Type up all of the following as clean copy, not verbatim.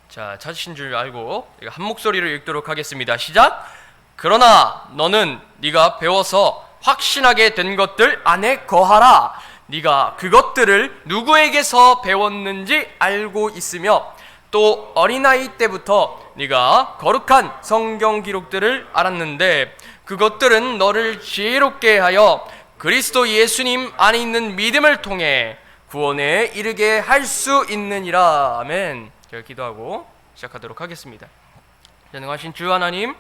자, 찾으신 줄 알고 한 목소리로 읽도록 하겠습니다. 시작! 그러나 너는 네가 배워서 확신하게 된 것들 안에 거하라. 네가 그것들을 누구에게서 배웠는지 알고 있으며 또 어린아이 때부터 네가 거룩한 성경 기록들을 알았는데 그것들은 너를 지혜롭게 하여 그리스도 예수님 안에 있는 믿음을 통해 구원에 이르게 할 수 있느니라. 아멘. 제가 기도하고 시작하도록 하겠습니다. 전능하신 주 하나님,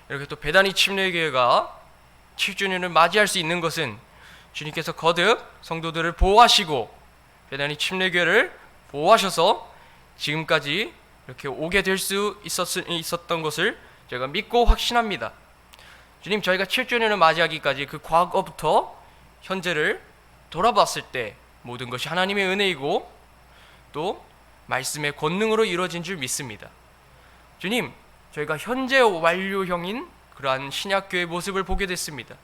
이렇게 또 배단위 침례교회가 7주년을 맞이할 수 있는 것은 주님께서 거듭 성도들을 보호하시고 배단위 침례교회를 보호하셔서 지금까지 이렇게 오게 될 수 있었던 것을 제가 믿고 확신합니다. 주님, 저희가 7주년을 맞이하기까지 그 과거부터 현재를 돌아봤을 때 모든 것이 하나님의 은혜이고 또 말씀의 권능으로 이루어진 줄 믿습니다. 주님, 저희가 현재 완료형인 그러한 신약교회의 모습을 보게 됐습니다.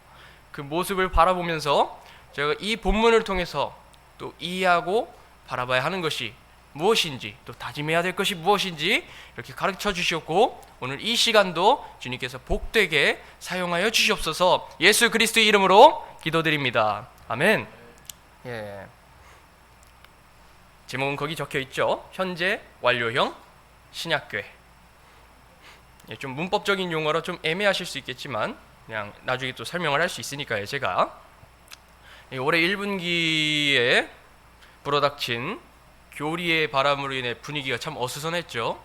그 모습을 바라보면서 저희가 이 본문을 통해서 또 이해하고 바라봐야 하는 것이 무엇인지, 또 다짐해야 될 것이 무엇인지 이렇게 가르쳐 주셨고, 오늘 이 시간도 주님께서 복되게 사용하여 주시옵소서. 예수 그리스도의 이름으로 기도드립니다. 아멘. 예. 제목은 거기 적혀 있죠. 현재 완료형 신약교회. 예, 좀 문법적인 용어로 좀 애매하실 수 있겠지만 그냥 나중에 또 설명을 할 수 있으니까요. 제가 올해 1분기에 불어닥친 교리의 바람으로 인해 분위기가 참 어수선했죠.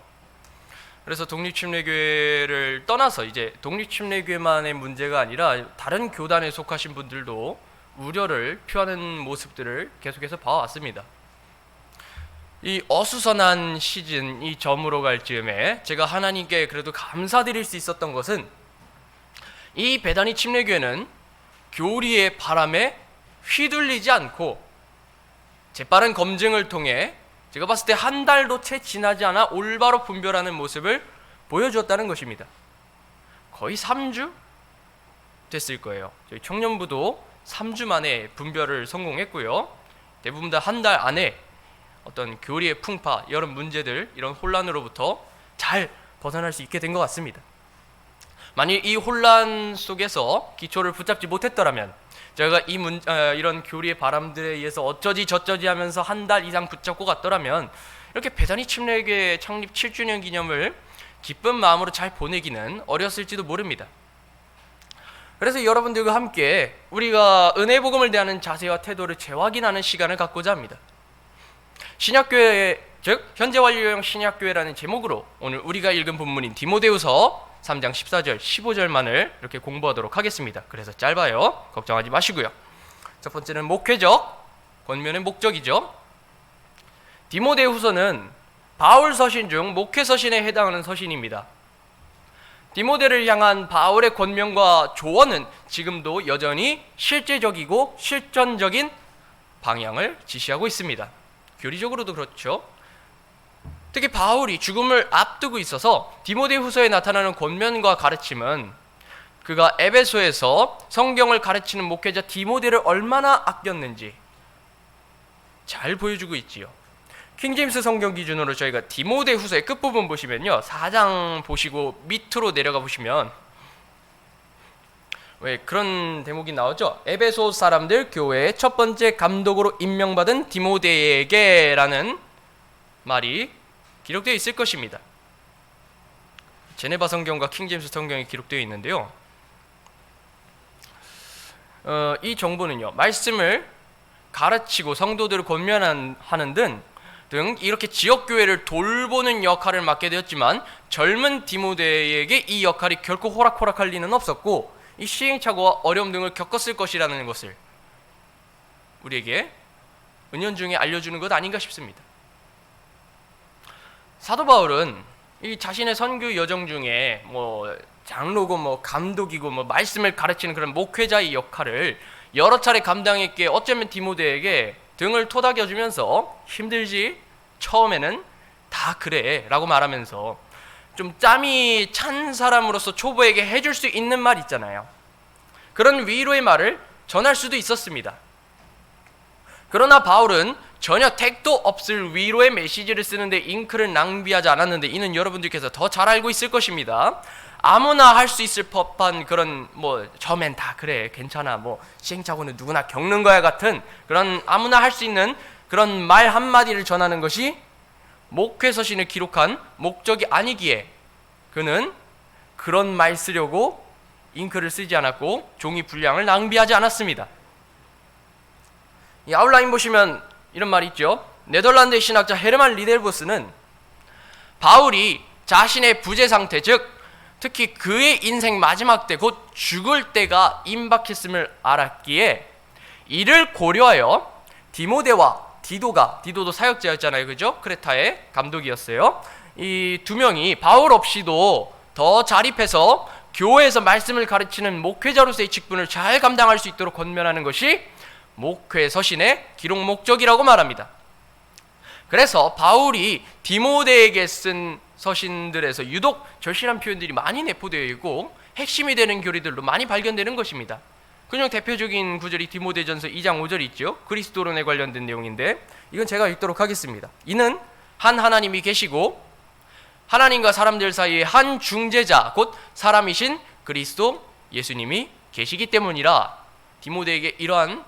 그래서 독립침례교회를 떠나서 이제 독립침례교회만의 문제가 아니라 다른 교단에 속하신 분들도 우려를 표하는 모습들을 계속해서 봐왔습니다. 이 어수선한 시즌, 이 저물어 갈 즈음에 제가 하나님께 그래도 감사드릴 수 있었던 것은 이 배단위 침례교회는 교리의 바람에 휘둘리지 않고 재빠른 검증을 통해 제가 봤을 때 한 달도 채 지나지 않아 올바로 분별하는 모습을 보여주었다는 것입니다. 거의 3주 됐을 거예요. 저희 청년부도 3주 만에 분별을 성공했고요. 대부분 다 한 달 안에 어떤 교리의 풍파, 여러 문제들, 이런 혼란으로부터 잘 벗어날 수 있게 된 것 같습니다. 만일 이 혼란 속에서 기초를 붙잡지 못했더라면 저희가 이런 교리의 바람들에 의해서 어쩌지 저쩌지 하면서 한 달 이상 붙잡고 갔더라면 이렇게 배단위 침례교회 창립 7주년 기념을 기쁜 마음으로 잘 보내기는 어려웠을지도 모릅니다. 그래서 여러분들과 함께 우리가 은혜 복음을 대하는 자세와 태도를 재확인하는 시간을 갖고자 합니다. 신약교회, 즉 현재 완료형 신약교회라는 제목으로 오늘 우리가 읽은 본문인 디모데후서 3장 14절 15절만을 이렇게 공부하도록 하겠습니다. 그래서 짧아요. 걱정하지 마시고요. 첫 번째는 목회적, 권면의 목적이죠. 디모데후서는 바울 서신 중 목회 서신에 해당하는 서신입니다. 디모데를 향한 바울의 권면과 조언은 지금도 여전히 실제적이고 실전적인 방향을 지시하고 있습니다. 교리적으로도 그렇죠. 특히 바울이 죽음을 앞두고 있어서 디모데후서에 나타나는 권면과 가르침은 그가 에베소에서 성경을 가르치는 목회자 디모데를 얼마나 아꼈는지 잘 보여주고 있지요. 킹제임스 성경 기준으로 저희가 디모데후서의 끝부분 보시면요, 4장 보시고 밑으로 내려가 보시면 왜 그런 대목이 나오죠? 에베소 사람들 교회의 첫 번째 감독으로 임명받은 디모데에게라는 말이 기록되어 있을 것입니다. 제네바 성경과 킹제임스 성경에 기록되어 있는데요. 이 정보는요, 말씀을 가르치고 성도들을 권면하는 등 이렇게 지역교회를 돌보는 역할을 맡게 되었지만 젊은 디모데에게 이 역할이 결코 호락호락할 리는 없었고 이 시행착오와 어려움 등을 겪었을 것이라는 것을 우리에게 은연중에 알려주는 것 아닌가 싶습니다. 사도 바울은 이 자신의 선교 여정 중에 장로고 감독이고 말씀을 가르치는 그런 목회자의 역할을 여러 차례 감당했기에 어쩌면 디모데에게 등을 토닥여주면서 힘들지? 처음에는 다 그래 라고 말하면서 좀 짬이 찬 사람으로서 초보에게 해줄 수 있는 말 있잖아요. 그런 위로의 말을 전할 수도 있었습니다. 그러나 바울은 전혀 택도 없을 위로의 메시지를 쓰는데 잉크를 낭비하지 않았는데, 이는 여러분들께서 더 잘 알고 있을 것입니다. 아무나 할 수 있을 법한 그런 처음엔 다 그래 괜찮아 시행착오는 누구나 겪는 거야 같은 그런 아무나 할 수 있는 그런 말 한마디를 전하는 것이 목회 서신을 기록한 목적이 아니기에 그는 그런 말 쓰려고 잉크를 쓰지 않았고 종이 분량을 낭비하지 않았습니다. 이 아웃라인 보시면 이런 말이 있죠. 네덜란드의 신학자 헤르만 리델보스는 바울이 자신의 부재 상태, 즉 특히 그의 인생 마지막 때 곧 죽을 때가 임박했음을 알았기에 이를 고려하여 디모데와 디도도 사역자였잖아요, 그죠? 크레타의 감독이었어요. 이 두 명이 바울 없이도 더 자립해서 교회에서 말씀을 가르치는 목회자로서의 직분을 잘 감당할 수 있도록 권면하는 것이 목회 서신의 기록 목적이라고 말합니다. 그래서 바울이 디모데에게 쓴 서신들에서 유독 절실한 표현들이 많이 내포되어 있고 핵심이 되는 교리들로 많이 발견되는 것입니다. 그냥 대표적인 구절이 디모데전서 2장 5절이 있죠. 그리스도론에 관련된 내용인데 이건 제가 읽도록 하겠습니다. 이는 한 하나님이 계시고 하나님과 사람들 사이에 한 중재자 곧 사람이신 그리스도 예수님이 계시기 때문이라. 디모데에게 이러한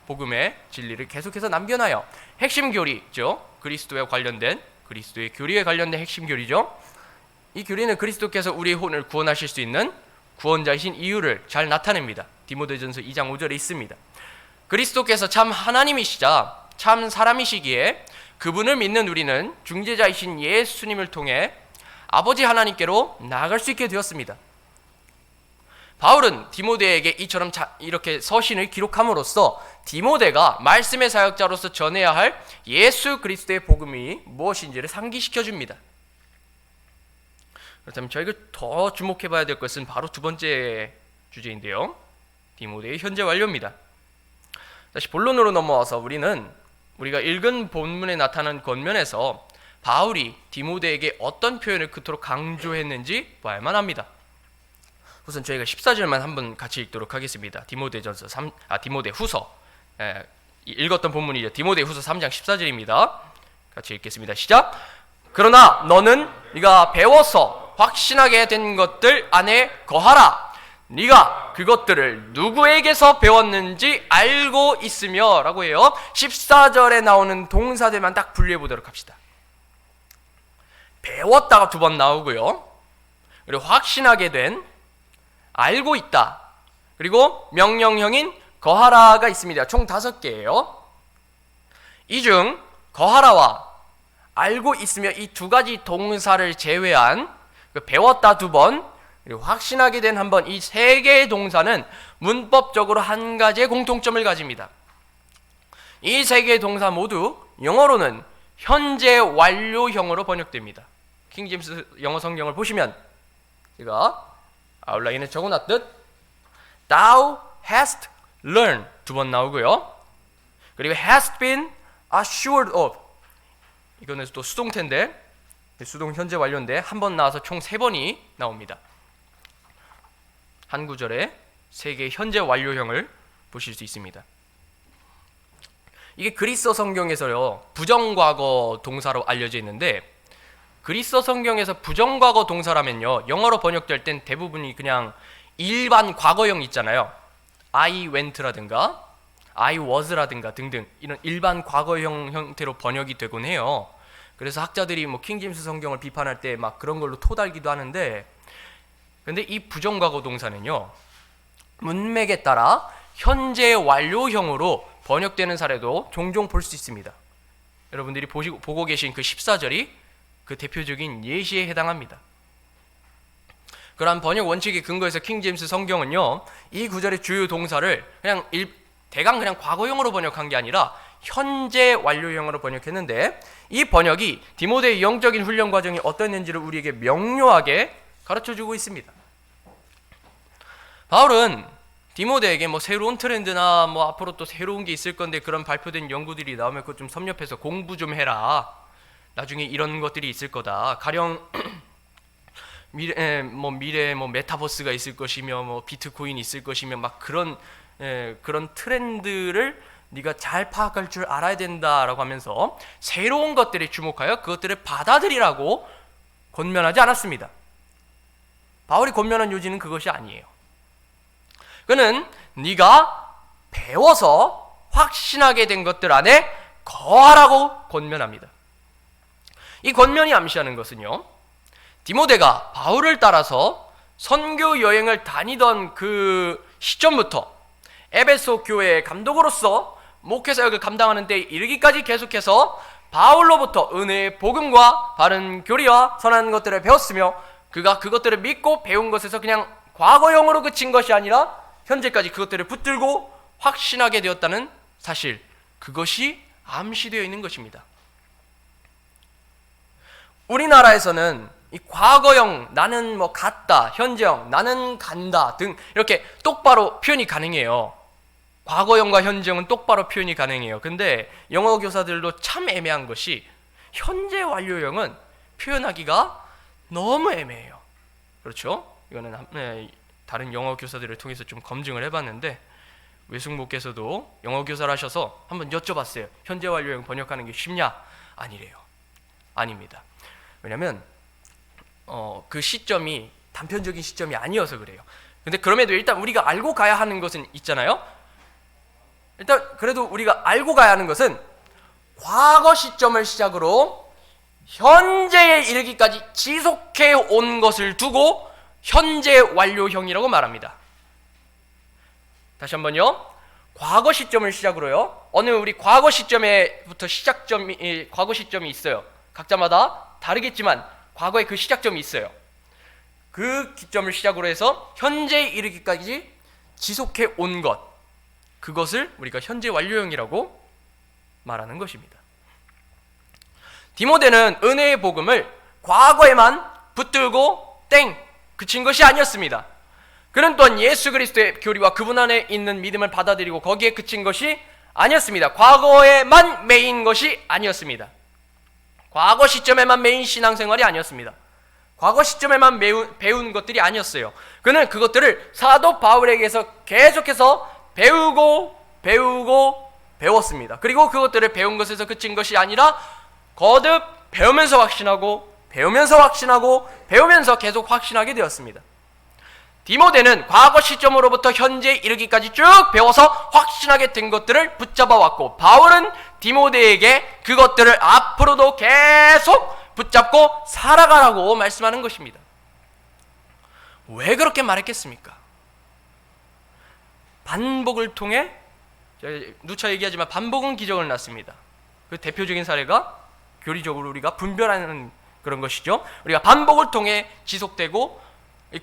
복음의 진리를 계속해서 남겨놔요. 핵심 교리죠. 그리스도에 관련된 그리스도의 교리에 관련된 핵심 교리죠. 이 교리는 그리스도께서 우리의 혼을 구원하실 수 있는 구원자이신 이유를 잘 나타냅니다. 디모데전서 2장 5절에 있습니다. 그리스도께서 참 하나님이시자 참 사람이시기에 그분을 믿는 우리는 중재자이신 예수님을 통해 아버지 하나님께로 나아갈 수 있게 되었습니다. 바울은 디모데에게 이처럼 이렇게 서신을 기록함으로써 디모데가 말씀의 사역자로서 전해야 할 예수 그리스도의 복음이 무엇인지를 상기시켜 줍니다. 그렇다면 저희가 더 주목해 봐야 될 것은 바로 두 번째 주제인데요. 디모데의 현재 완료입니다. 다시 본론으로 넘어와서 우리가 읽은 본문에 나타난 권면에서 바울이 디모데에게 어떤 표현을 그토록 강조했는지 봐야만 합니다. 우선 저희가 14절만 한번 같이 읽도록 하겠습니다. 디모데후서 읽었던 본문이죠. 디모데후서 3장 14절입니다. 같이 읽겠습니다. 시작. 그러나 너는 네가 배워서 확신하게 된 것들 안에 거하라. 네가 그것들을 누구에게서 배웠는지 알고 있으며 라고 해요. 14절에 나오는 동사들만 딱 분류해 보도록 합시다. 배웠다가 두 번 나오고요. 그리고 확신하게 된, 알고 있다, 그리고 명령형인 거하라가 있습니다. 총 5개예요. 이 중 거하라와 알고 있으며 이 두 가지 동사를 제외한 배웠다 2번, 그리고 확신하게 된 1번, 이 3개의 동사는 문법적으로 한 가지의 공통점을 가집니다. 이 3개의 동사 모두 영어로는 현재 완료형으로 번역됩니다. 킹제임스 영어 성경을 보시면 제가 아웃라인에 적어놨듯 Thou hast learned 2번 나오고요. 그리고 hast been assured of, 이거는 또 수동태인데 수동 현재 완료인데 1번 나와서 총 3번이 나옵니다. 한 구절에 3개의 현재 완료형을 보실 수 있습니다. 이게 그리스 성경에서요 부정과거 동사로 알려져 있는데, 그리스 성경에서 부정과거 동사라면요 영어로 번역될 땐 대부분이 그냥 일반 과거형 있잖아요. I went라든가 I was라든가 등등 이런 일반 과거형 형태로 번역이 되곤 해요. 그래서 학자들이 킹제임스 성경을 비판할 때 막 그런 걸로 토달기도 하는데, 근데 이 부정과거 동사는요 문맥에 따라 현재 완료형으로 번역되는 사례도 종종 볼 수 있습니다. 여러분들이 보고 계신 그 14절이 그 대표적인 예시에 해당합니다. 그러한 번역 원칙에 근거해서 킹제임스 성경은요 이 구절의 주요 동사를 대강 그냥 과거형으로 번역한 게 아니라 현재 완료형으로 번역했는데, 이 번역이 디모데의 영적인 훈련 과정이 어떠했는지를 우리에게 명료하게 가르쳐주고 있습니다. 바울은 디모데에게 새로운 트렌드나 앞으로 또 새로운 게 있을 건데 그런 발표된 연구들이 나오면 그거 좀 섭렵해서 공부 좀 해라. 나중에 이런 것들이 있을 거다. 가령 미래 메타버스가 있을 것이며 비트코인이 있을 것이며 그런 트렌드를 네가 잘 파악할 줄 알아야 된다라고 하면서 새로운 것들에 주목하여 그것들을 받아들이라고 권면하지 않았습니다. 바울이 권면한 요지는 그것이 아니에요. 그는 네가 배워서 확신하게 된 것들 안에 거하라고 권면합니다. 이 권면이 암시하는 것은요, 디모데가 바울을 따라서 선교 여행을 다니던 그 시점부터 에베소 교회의 감독으로서 목회 사역을 감당하는 데 이르기까지 계속해서 바울로부터 은혜의 복음과 바른 교리와 선한 것들을 배웠으며 그가 그것들을 믿고 배운 것에서 그냥 과거형으로 그친 것이 아니라 현재까지 그것들을 붙들고 확신하게 되었다는 사실, 그것이 암시되어 있는 것입니다. 우리나라에서는 이 과거형, 나는 뭐 갔다, 현재형, 나는 간다 등 이렇게 똑바로 표현이 가능해요. 과거형과 현재형은 똑바로 표현이 가능해요. 근데 영어 교사들도 참 애매한 것이 현재 완료형은 표현하기가 너무 애매해요. 그렇죠? 이거는 다른 영어 교사들을 통해서 좀 검증을 해봤는데 외숙모께서도 영어 교사를 하셔서 한번 여쭤봤어요. 현재 완료형 번역하는 게 쉽냐? 아니래요. 아닙니다. 왜냐하면 그 시점이 단편적인 시점이 아니어서 그래요. 근데 그럼에도 일단 우리가 알고 가야 하는 것은 있잖아요. 일단 그래도 우리가 알고 가야 하는 것은 과거 시점을 시작으로 현재에 이르기까지 지속해 온 것을 두고 현재 완료형이라고 말합니다. 다시 한번요. 과거 시점을 시작으로요. 어느 우리 과거 시점에부터 과거 시점이 있어요. 각자마다 다르겠지만 과거에 그 시작점이 있어요. 그 기점을 시작으로 해서 현재에 이르기까지 지속해 온 것, 그것을 우리가 현재 완료형이라고 말하는 것입니다. 디모데는 은혜의 복음을 과거에만 붙들고 그친 것이 아니었습니다. 그는 또한 예수 그리스도의 교리와 그분 안에 있는 믿음을 받아들이고 거기에 그친 것이 아니었습니다. 과거에만 매인 것이 아니었습니다. 과거 시점에만 매인 신앙생활이 아니었습니다. 과거 시점에만 배운 것들이 아니었어요. 그는 그것들을 사도 바울에게서 계속해서 배웠습니다. 그리고 그것들을 배운 것에서 그친 것이 아니라 거듭 배우면서 확신하고 배우면서 계속 확신하게 되었습니다. 디모데는 과거 시점으로부터 현재에 이르기까지 쭉 배워서 확신하게 된 것들을 붙잡아 왔고, 바울은 디모데에게 그것들을 앞으로도 계속 붙잡고 살아가라고 말씀하는 것입니다. 왜 그렇게 말했겠습니까? 반복을 통해, 누차 얘기하지만 반복은 기적을 낳습니다. 그 대표적인 사례가 교리적으로 우리가 분별하는 그런 것이죠. 우리가 반복을 통해 지속되고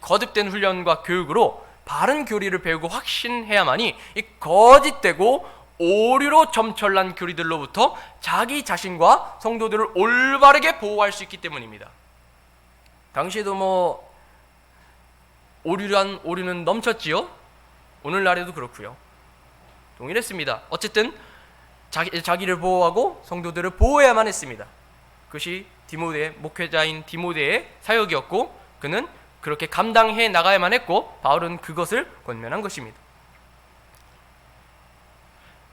거듭된 훈련과 교육으로 바른 교리를 배우고 확신해야만이 이 거짓되고 오류로 점철난 교리들로부터 자기 자신과 성도들을 올바르게 보호할 수 있기 때문입니다. 당시에도 오류는 넘쳤지요. 오늘날에도 그렇고요. 동일했습니다. 어쨌든 자기를 보호하고 성도들을 보호해야만 했습니다. 그것이 목회자인 디모데의 사역이었고, 그는 그렇게 감당해 나가야만 했고, 바울은 그것을 권면한 것입니다.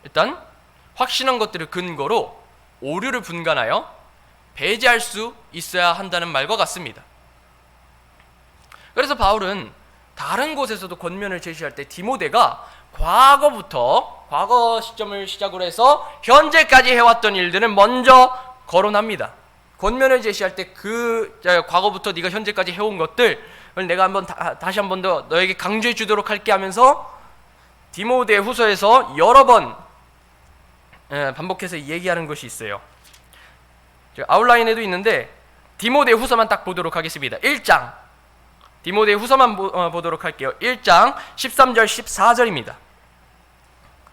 일단 확신한 것들을 근거로 오류를 분간하여 배제할 수 있어야 한다는 말과 같습니다. 그래서 바울은 다른 곳에서도 권면을 제시할 때 디모데가 과거 시점을 시작으로 해서 현재까지 해왔던 일들은 먼저 거론합니다. 권면을 제시할 때 과거부터 네가 현재까지 해온 것들을 내가 다시 한 번 더 너에게 강조해 주도록 할게 하면서 디모데 후서에서 여러 번 반복해서 얘기하는 것이 있어요. 아웃라인에도 있는데 디모데 후서만 딱 보도록 하겠습니다. 1장 디모데 후서만 보도록 할게요. 1장 13절 14절입니다.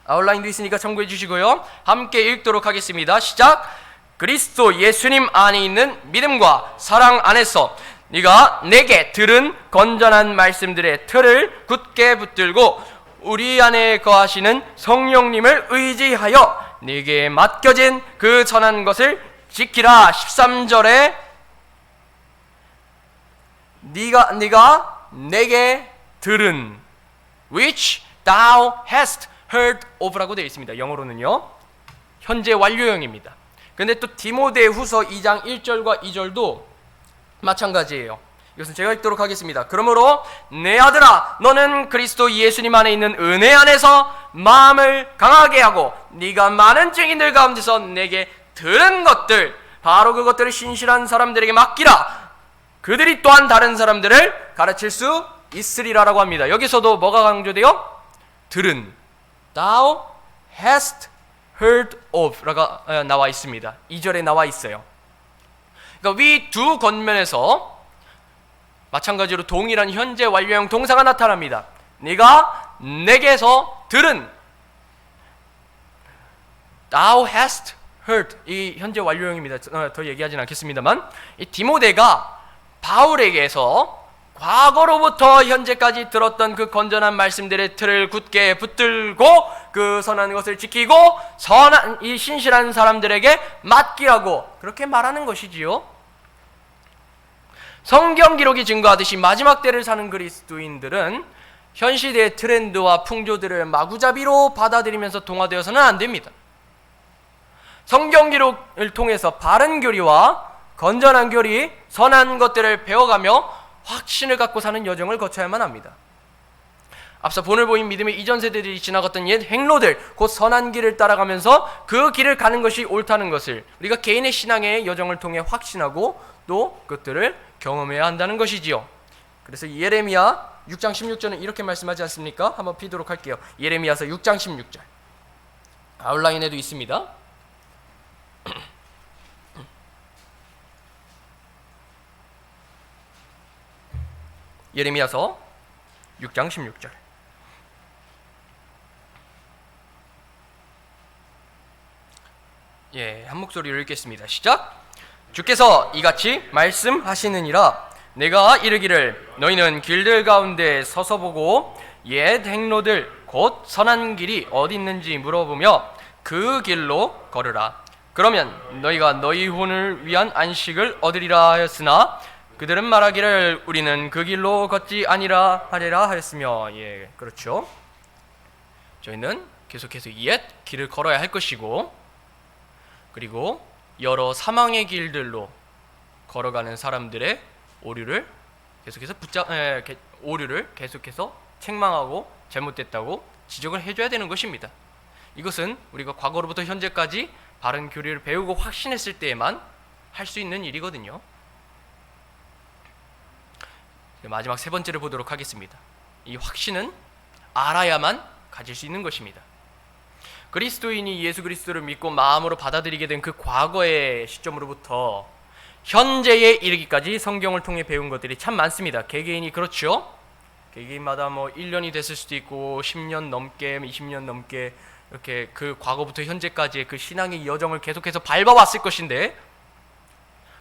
아웃라인도 있으니까 참고해 주시고요. 함께 읽도록 하겠습니다. 시작. 그리스도 예수님 안에 있는 믿음과 사랑 안에서 네가 내게 들은 건전한 말씀들의 틀을 굳게 붙들고 우리 안에 거하시는 성령님을 의지하여 네게 맡겨진 그 선한 것을 지키라. 13절에 네가 내게 들은 which thou hast heard of라고 되어 있습니다. 영어로는요. 현재 완료형입니다. 근데 또 디모데후서 2장 1절과 2절도 마찬가지예요. 이것은 제가 읽도록 하겠습니다. 그러므로 내 아들아 너는 그리스도 예수님 안에 있는 은혜 안에서 마음을 강하게 하고 네가 많은 증인들 가운데서 내게 들은 것들 바로 그것들을 신실한 사람들에게 맡기라. 그들이 또한 다른 사람들을 가르칠 수 있으리라라고 합니다. 여기서도 뭐가 강조돼요? 들은 Thou hast heard of라고 나와 있습니다. 2절에 나와 있어요. 그러니까 위 두 겉면에서 마찬가지로 동일한 현재 완료형 동사가 나타납니다. 네가 내게서 들은 Thou hast heard 이 현재 완료형입니다. 더 얘기하진 않겠습니다만 이 디모데가 바울에게서 과거로부터 현재까지 들었던 그 건전한 말씀들의 틀을 굳게 붙들고 그 선한 것을 지키고 선한 이 신실한 사람들에게 맡기라고 그렇게 말하는 것이지요. 성경 기록이 증거하듯이 마지막 때를 사는 그리스도인들은 현 시대의 트렌드와 풍조들을 마구잡이로 받아들이면서 동화되어서는 안 됩니다. 성경 기록을 통해서 바른 교리와 건전한 교리, 선한 것들을 배워가며 확신을 갖고 사는 여정을 거쳐야만 합니다. 앞서 본을 보인 믿음의 이전 세대들이 지나갔던 옛 행로들, 곧 선한 길을 따라가면서 그 길을 가는 것이 옳다는 것을 우리가 개인의 신앙의 여정을 통해 확신하고 또 그것들을 경험해야 한다는 것이지요. 그래서 예레미야 6장 16절은 이렇게 말씀하지 않습니까? 한번 피도록 할게요. 예레미야서 6장 16절 아웃라인에도 있습니다. 예레미야서 6장 16절 한 목소리로 읽겠습니다. 시작! 주께서 이같이 말씀하시느니라 내가 이르기를 너희는 길들 가운데 서서 보고 옛 행로들 곧 선한 길이 어디 있는지 물어보며 그 길로 걸으라. 그러면 너희가 너희 혼을 위한 안식을 얻으리라 하였으나 그들은 말하기를 우리는 그 길로 걷지 아니라 하리라 하였으며 그렇죠. 저희는 계속해서 옛 길을 걸어야 할 것이고 그리고 여러 사망의 길들로 걸어가는 사람들의 오류를 계속해서 책망하고 잘못됐다고 지적을 해줘야 되는 것입니다. 이것은 우리가 과거로부터 현재까지 바른 교리를 배우고 확신했을 때에만 할 수 있는 일이거든요. 마지막 세 번째를 보도록 하겠습니다. 이 확신은 알아야만 가질 수 있는 것입니다. 그리스도인이 예수 그리스도를 믿고 마음으로 받아들이게 된 그 과거의 시점으로부터 현재에 이르기까지 성경을 통해 배운 것들이 참 많습니다. 개개인이 그렇죠. 개개인마다 1년이 됐을 수도 있고 10년 넘게 20년 넘게 이렇게 그 과거부터 현재까지의 그 신앙의 여정을 계속해서 밟아왔을 것인데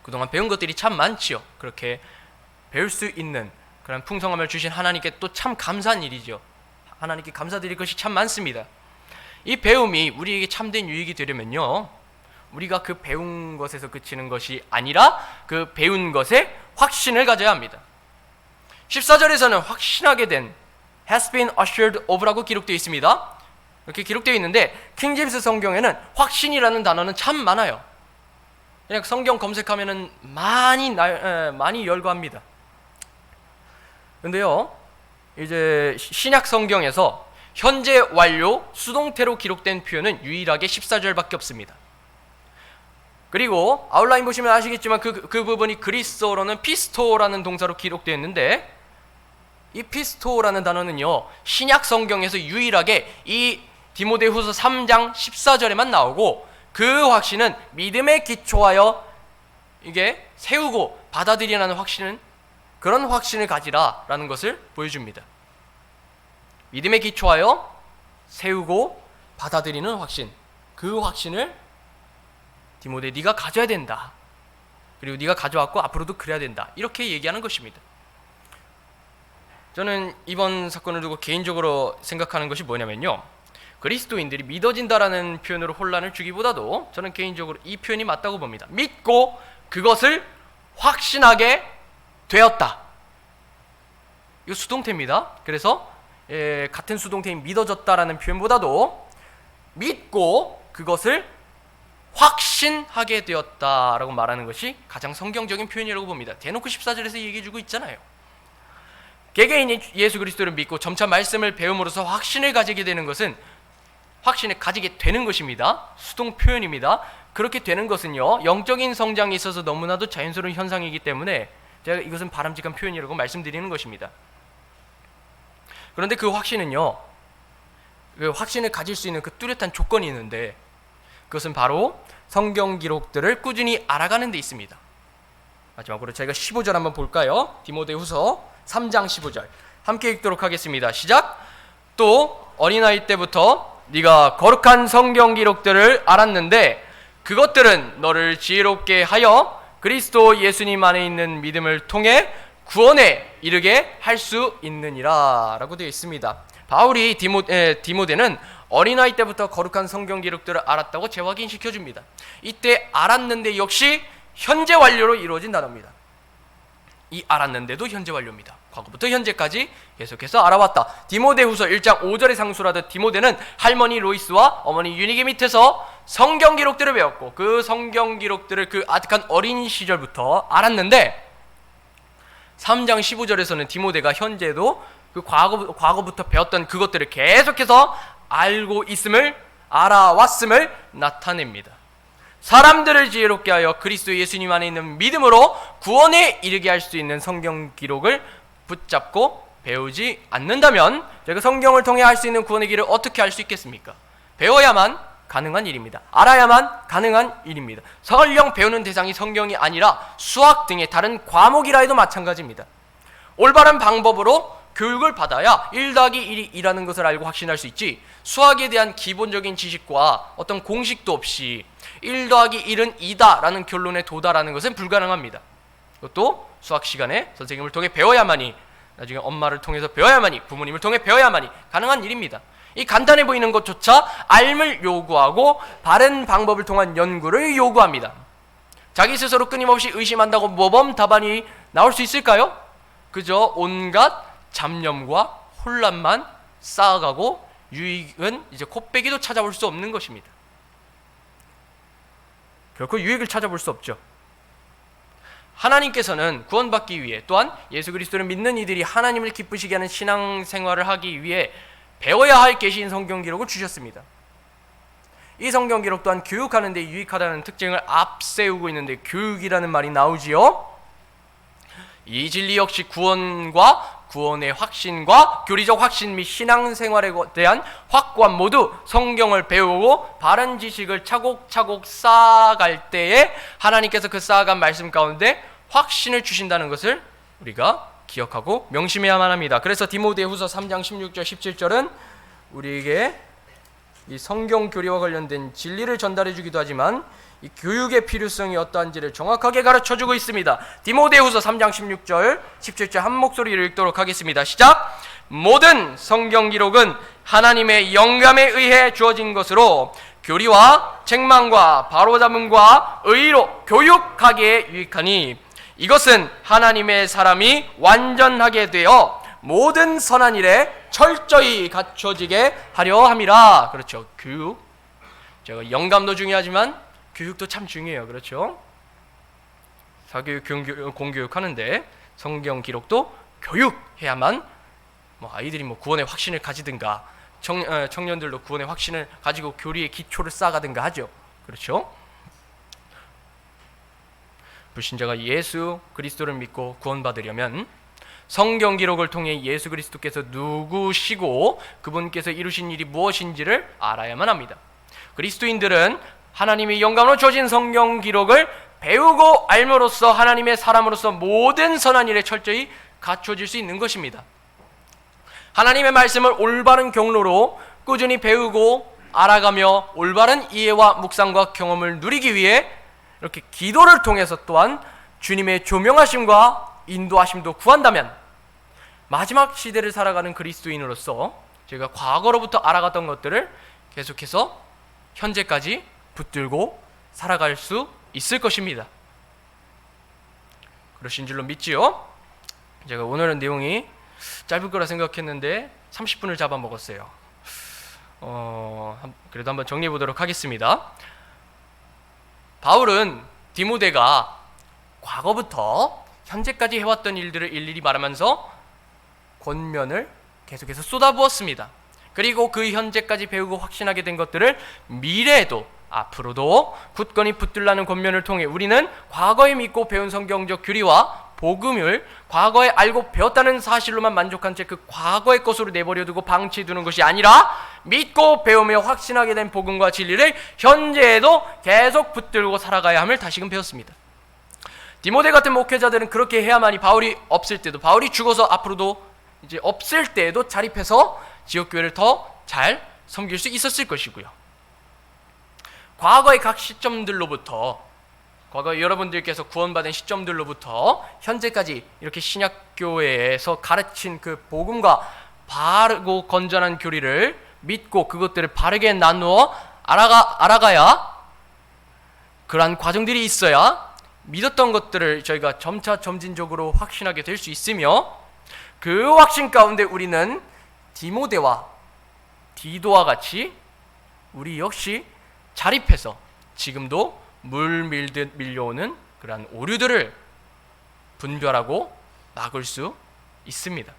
그동안 배운 것들이 참 많지요. 그렇게 배울 수 있는 그런 풍성함을 주신 하나님께 또 참 감사한 일이죠. 하나님께 감사드릴 것이 참 많습니다. 이 배움이 우리에게 참된 유익이 되려면요 우리가 그 배운 것에서 그치는 것이 아니라 그 배운 것에 확신을 가져야 합니다. 14절에서는 확신하게 된 has been assured of라고 기록되어 있습니다. 이렇게 기록되어 있는데 킹제임스 성경에는 확신이라는 단어는 참 많아요. 그냥 성경 검색하면은 많이 열거합니다. 근데요 이제 신약 성경에서 현재 완료 수동태로 기록된 표현은 유일하게 14절밖에 없습니다. 그리고 아웃라인 보시면 아시겠지만 그 부분이 그리스어로는 피스토라는 동사로 기록되어 있는데 이 피스토라는 단어는요 신약 성경에서 유일하게 이 디모데후서 3장 14절에만 나오고 그 확신은 믿음에 기초하여 이게 세우고 받아들이라는 확신은 그런 확신을 가지라라는 것을 보여줍니다. 믿음에 기초하여 세우고 받아들이는 확신, 그 확신을 디모데 네가 가져야 된다. 그리고 네가 가져왔고 앞으로도 그래야 된다. 이렇게 얘기하는 것입니다. 저는 이번 사건을 두고 개인적으로 생각하는 것이 뭐냐면요 그리스도인들이 믿어진다라는 표현으로 혼란을 주기보다도 저는 개인적으로 이 표현이 맞다고 봅니다. 믿고 그것을 확신하게 되었다. 이거 수동태입니다. 그래서 같은 수동태인 믿어졌다라는 표현보다도 믿고 그것을 확신하게 되었다라고 말하는 것이 가장 성경적인 표현이라고 봅니다. 대놓고 14절에서 얘기해주고 있잖아요. 개개인이 예수 그리스도를 믿고 점차 말씀을 배움으로써 확신을 가지게 되는 것은 확신을 가지게 되는 것입니다. 수동 표현입니다. 그렇게 되는 것은요, 영적인 성장에 있어서 너무나도 자연스러운 현상이기 때문에 제가 이것은 바람직한 표현이라고 말씀드리는 것입니다. 그런데 그 확신은요, 그 확신을 가질 수 있는 그 뚜렷한 조건이 있는데 그것은 바로 성경 기록들을 꾸준히 알아가는 데 있습니다. 마지막으로 저희가 15절 한번 볼까요? 디모데후서 3장 15절 함께 읽도록 하겠습니다. 시작! 또 어린아이 때부터 네가 거룩한 성경 기록들을 알았는데 그것들은 너를 지혜롭게 하여 그리스도 예수님 안에 있는 믿음을 통해 구원에 이르게 할 수 있느니라 라고 되어 있습니다. 바울이 디모데는 어린아이 때부터 거룩한 성경 기록들을 알았다고 재확인시켜줍니다. 이때 알았는데 역시 현재 완료로 이루어진 단어입니다. 이 알았는데도 현재 완료입니다. 과거부터 현재까지 계속해서 알아왔다. 디모데후서 1장 5절에 상수하듯 디모데는 할머니 로이스와 어머니 유니게 밑에서 성경 기록들을 배웠고 그 성경 기록들을 그 아득한 어린 시절부터 알았는데 3장 15절에서는 디모데가 현재도 그 과거부터 배웠던 그것들을 계속해서 알고 있음을, 알아왔음을 나타냅니다. 사람들을 지혜롭게 하여 그리스도 예수님 안에 있는 믿음으로 구원에 이르게 할 수 있는 성경 기록을 붙잡고 배우지 않는다면 저희가 성경을 통해 할 수 있는 구원의 길을 어떻게 할 수 있겠습니까? 배워야만 가능한 일입니다. 알아야만 가능한 일입니다. 설령 배우는 대상이 성경이 아니라 수학 등의 다른 과목이라 해도 마찬가지입니다. 올바른 방법으로 교육을 받아야 1 더하기 1이 2라는 것을 알고 확신할 수 있지, 수학에 대한 기본적인 지식과 어떤 공식도 없이 1 더하기 1은 2다 라는 결론에 도달하는 것은 불가능합니다. 그것도 수학 시간에 선생님을 통해 배워야만이, 나중에 엄마를 통해서 배워야만이, 부모님을 통해 배워야만이 가능한 일입니다. 이 간단해 보이는 것조차 알을 요구하고 바른 방법을 통한 연구를 요구합니다. 자기 스스로 끊임없이 의심한다고 모범 답안이 나올 수 있을까요? 그저 온갖 잡념과 혼란만 쌓아가고 유익은 이제 코빼기도 찾아볼 수 없는 것입니다. 결코 유익을 찾아볼 수 없죠. 하나님께서는 구원받기 위해, 또한 예수 그리스도를 믿는 이들이 하나님을 기쁘시게 하는 신앙생활을 하기 위해 배워야 할 계시인 성경 기록을 주셨습니다. 이 성경 기록 또한 교육하는 데 유익하다는 특징을 앞세우고 있는데 교육이라는 말이 나오지요. 이 진리 역시 구원과 구원의 확신과 교리적 확신 및 신앙생활에 대한 확고함 모두 성경을 배우고 바른 지식을 차곡차곡 쌓아갈 때에 하나님께서 그 쌓아간 말씀 가운데 확신을 주신다는 것을 우리가 기억하고 명심해야만 합니다. 그래서 디모데후서 3장 16절 17절은 우리에게 이 성경 교리와 관련된 진리를 전달해 주기도 하지만 이 교육의 필요성이 어떠한지를 정확하게 가르쳐주고 있습니다. 디모데후서 3장 16절 17절 한 목소리를 읽도록 하겠습니다. 시작! 모든 성경 기록은 하나님의 영감에 의해 주어진 것으로 교리와 책망과 바로잡음과 의로 교육하기에 유익하니 이것은 하나님의 사람이 완전하게 되어 모든 선한 일에 철저히 갖춰지게 하려 함이라. 그렇죠. 교육. 제가 영감도 중요하지만 교육도 참 중요해요. 그렇죠. 사교육, 공교육 하는데 성경 기록도 교육해야만 아이들이 구원의 확신을 가지든가 청년들도 구원의 확신을 가지고 교리의 기초를 쌓아가든가 하죠. 그렇죠. 불신자가 예수 그리스도를 믿고 구원받으려면 성경 기록을 통해 예수 그리스도께서 누구시고 그분께서 이루신 일이 무엇인지를 알아야만 합니다. 그리스도인들은 하나님의 영감으로 주어진 성경 기록을 배우고 알므로써 하나님의 사람으로서 모든 선한 일에 철저히 갖춰질 수 있는 것입니다. 하나님의 말씀을 올바른 경로로 꾸준히 배우고 알아가며 올바른 이해와 묵상과 경험을 누리기 위해 이렇게 기도를 통해서 또한 주님의 조명하심과 인도하심도 구한다면 마지막 시대를 살아가는 그리스도인으로서 제가 과거로부터 알아갔던 것들을 계속해서 현재까지 붙들고 살아갈 수 있을 것입니다. 그러신 줄로 믿지요. 제가 오늘은 내용이 짧을 거라 생각했는데 30분을 잡아먹었어요. 그래도 한번 정리해 보도록 하겠습니다. 바울은 디모데가 과거부터 현재까지 해왔던 일들을 일일이 말하면서 권면을 계속해서 쏟아부었습니다. 그리고 그 현재까지 배우고 확신하게 된 것들을 미래에도 앞으로도 굳건히 붙들라는 권면을 통해 우리는 과거에 믿고 배운 성경적 교리와 복음을 과거에 알고 배웠다는 사실로만 만족한 채 그 과거의 것으로 내버려두고 방치해두는 것이 아니라 믿고 배우며 확신하게 된 복음과 진리를 현재에도 계속 붙들고 살아가야 함을 다시금 배웠습니다. 디모데 같은 목회자들은 그렇게 해야만이 바울이 없을 때도, 바울이 죽어서 앞으로도 이제 없을 때에도 자립해서 지역교회를 더 잘 섬길 수 있었을 것이고요. 과거의 각 시점들로부터, 과거 여러분들께서 구원받은 시점들로부터 현재까지 이렇게 신약교회에서 가르친 그 복음과 바르고 건전한 교리를 믿고 그것들을 바르게 나누어 알아가야, 그러한 과정들이 있어야 믿었던 것들을 저희가 점차 점진적으로 확신하게 될 수 있으며, 그 확신 가운데 우리는 디모데와 디도와 같이 우리 역시 자립해서 지금도 물 밀듯 밀려오는 그러한 오류들을 분별하고 막을 수 있습니다.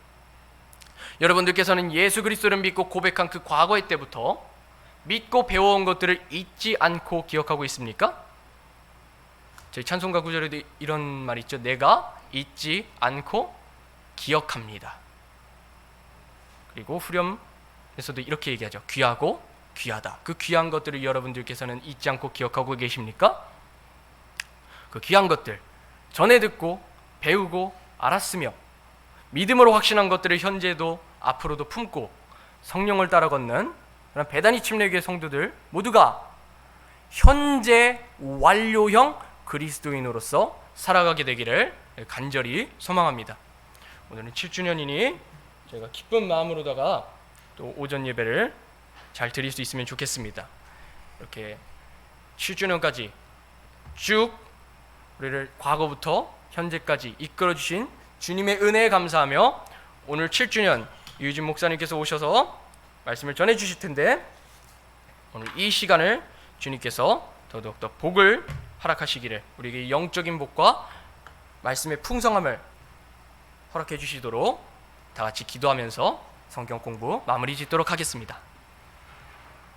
여러분들께서는 예수 그리스도를 믿고 고백한 그 과거의 때부터 믿고 배워온 것들을 잊지 않고 기억하고 있습니까? 저희 찬송가 구절에도 이런 말이 있죠. 내가 잊지 않고 기억합니다. 그리고 후렴에서도 이렇게 얘기하죠. 귀하고 귀하다. 그 귀한 것들을 여러분들께서는 잊지 않고 기억하고 계십니까? 그 귀한 것들, 전에 듣고 배우고 알았으며 믿음으로 확신한 것들을 현재도 앞으로도 품고 성령을 따라 걷는 그런 배단위 침례교회 성도들 모두가 현재 완료형 그리스도인으로서 살아가게 되기를 간절히 소망합니다. 오늘은 7주년이니 저희가 기쁜 마음으로다가 또 오전 예배를 잘 드릴 수 있으면 좋겠습니다. 이렇게 7주년까지 쭉 우리를 과거부터 현재까지 이끌어주신 주님의 은혜에 감사하며, 오늘 7주년 유진 목사님께서 오셔서 말씀을 전해주실 텐데, 오늘 이 시간을 주님께서 더더욱더 복을 허락하시기를, 우리에게 영적인 복과 말씀의 풍성함을 허락해 주시도록 다 같이 기도하면서 성경 공부 마무리 짓도록 하겠습니다.